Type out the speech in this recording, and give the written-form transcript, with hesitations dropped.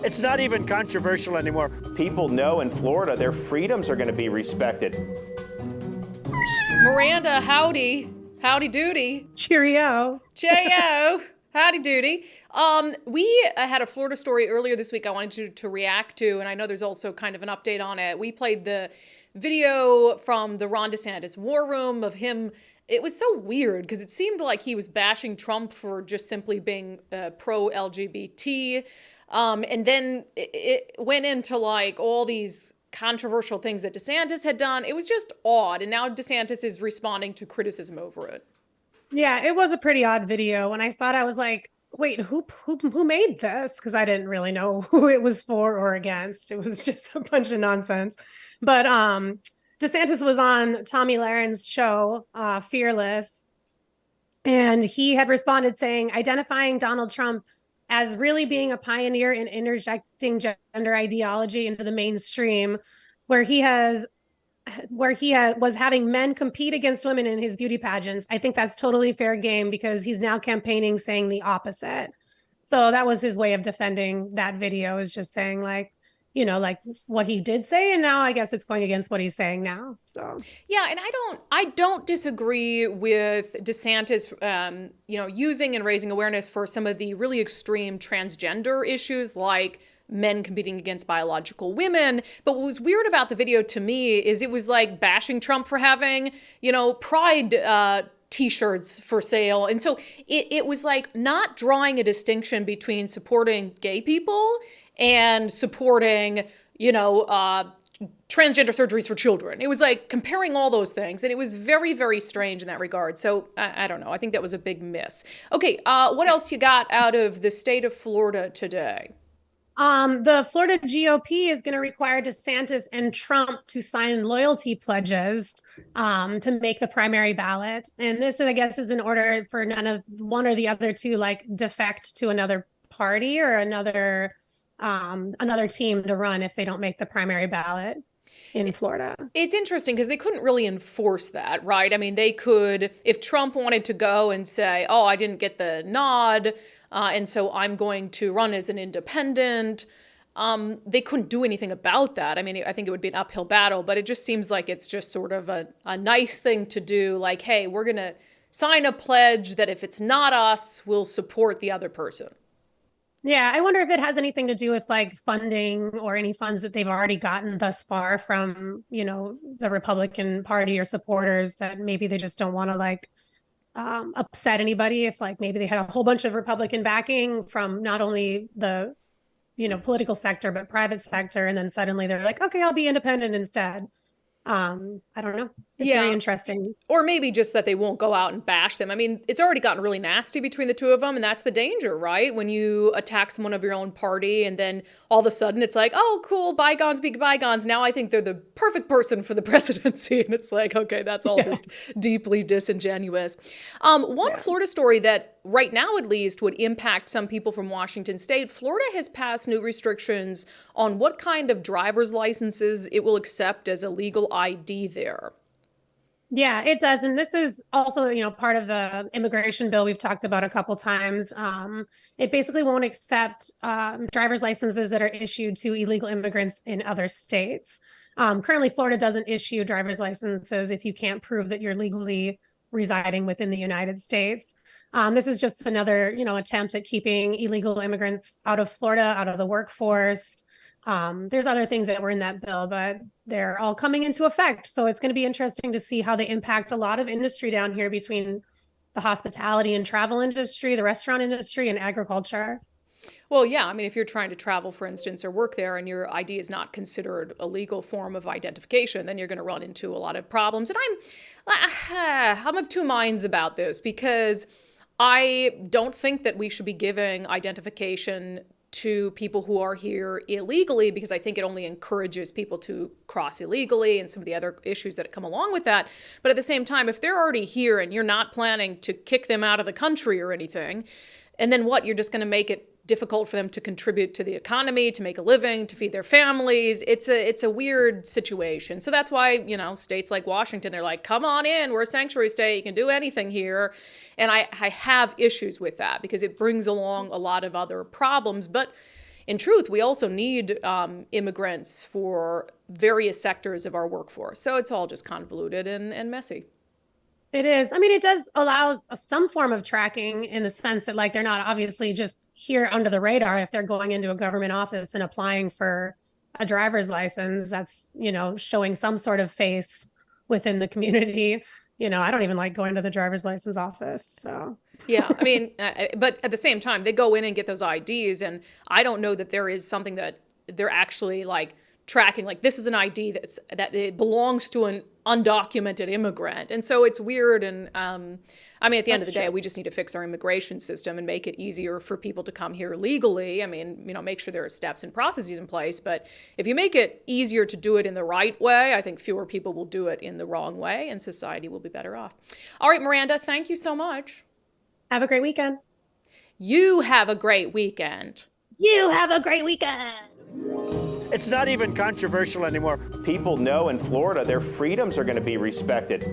It's not even controversial anymore. People know in Florida their freedoms are going to be respected. Miranda, howdy. Howdy doody. Cheerio. J-O. Howdy doody. We had a Florida story earlier this week I wanted to react to, and I know there's also kind of an update on it. We played the video from the Ron DeSantis war room of him. It was so weird because it seemed like he was bashing Trump for just simply being pro-LGBT. And then it went into like all these controversial things that DeSantis had done. It was just odd. And now DeSantis is responding to criticism over it. Yeah, it was a pretty odd video. When I saw it, I was like, wait, who made this? Because I didn't really know who it was for or against. It was just a bunch of nonsense. But DeSantis was on Tommy Lahren show, Fearless, and he had responded saying, identifying Donald Trump as really being a pioneer in interjecting gender ideology into the mainstream, where he was having men compete against women in his beauty pageants. I think that's totally fair game because he's now campaigning saying the opposite. So that was his way of defending that video, is just saying like, you know, like what he did say, and now I guess it's going against what he's saying now. So yeah, and I don't disagree with DeSantis, using and raising awareness for some of the really extreme transgender issues, like men competing against biological women. But what was weird about the video to me is it was like bashing Trump for having, pride t-shirts for sale. And so it was like not drawing a distinction between supporting gay people and supporting, transgender surgeries for children. It was like comparing all those things. And it was very, very strange in that regard. So I don't know. I think that was a big miss. Okay. What else you got out of the state of Florida today? The Florida GOP is going to require DeSantis and Trump to sign loyalty pledges to make the primary ballot. And this, I guess, is in order for one or the other to like defect to another party or another team to run if they don't make the primary ballot in Florida. It's interesting because they couldn't really enforce that, right? I mean, they could, if Trump wanted to go and say, oh, I didn't get the nod, and so I'm going to run as an independent. They couldn't do anything about that. I mean, I think it would be an uphill battle, but it just seems like it's just sort of a nice thing to do. Like, hey, we're going to sign a pledge that if it's not us, we'll support the other person. Yeah, I wonder if it has anything to do with like funding or any funds that they've already gotten thus far from, the Republican Party or supporters, that maybe they just don't want to like upset anybody. If like maybe they had a whole bunch of Republican backing from not only the, political sector, but private sector. And then suddenly they're like, okay, I'll be independent instead. I don't know. It's very interesting. Or maybe just that they won't go out and bash them. I mean, it's already gotten really nasty between the two of them, and that's the danger, right? When you attack someone of your own party, and then all of a sudden it's like, oh, cool, bygones be bygones. Now I think they're the perfect person for the presidency. And it's like, okay, that's all just deeply disingenuous. One Florida story that right now, at least, would impact some people from Washington State. Florida has passed new restrictions on what kind of driver's licenses it will accept as a legal ID there. Yeah, it does. And this is also, part of the immigration bill we've talked about a couple times. It basically won't accept driver's licenses that are issued to illegal immigrants in other states. Currently, Florida doesn't issue driver's licenses if you can't prove that you're legally residing within the United States. This is just another, attempt at keeping illegal immigrants out of Florida, out of the workforce. There's other things that were in that bill, but they're all coming into effect. So it's going to be interesting to see how they impact a lot of industry down here, between the hospitality and travel industry, the restaurant industry, and agriculture. Well, yeah. I mean, if you're trying to travel, for instance, or work there, and your ID is not considered a legal form of identification, then you're going to run into a lot of problems. And I'm of two minds about this, because I don't think that we should be giving identification to people who are here illegally, because I think it only encourages people to cross illegally and some of the other issues that come along with that. But at the same time, if they're already here and you're not planning to kick them out of the country or anything, and then what, you're just going to make it difficult for them to contribute to the economy, to make a living, to feed their families. It's a weird situation. So that's why, states like Washington, they're like, come on in, we're a sanctuary state, you can do anything here. And I have issues with that, because it brings along a lot of other problems. But in truth, we also need immigrants for various sectors of our workforce. So it's all just convoluted and messy. It is. I mean, it does allow some form of tracking in the sense that, like, they're not obviously just here under the radar. If they're going into a government office and applying for a driver's license, that's, showing some sort of face within the community. I don't even like going to the driver's license office. So yeah, I mean, but at the same time, they go in and get those IDs, and I don't know that there is something that they're actually like tracking, like this is an ID that it belongs to an undocumented immigrant. And so it's weird. And I mean, at the end of the day, we just need to fix our immigration system and make it easier for people to come here legally. I mean, make sure there are steps and processes in place. But if you make it easier to do it in the right way, I think fewer people will do it in the wrong way, and society will be better off. All right, Miranda, thank you so much. Have a great weekend. You have a great weekend. You have a great weekend. It's not even controversial anymore. People know in Florida their freedoms are going to be respected.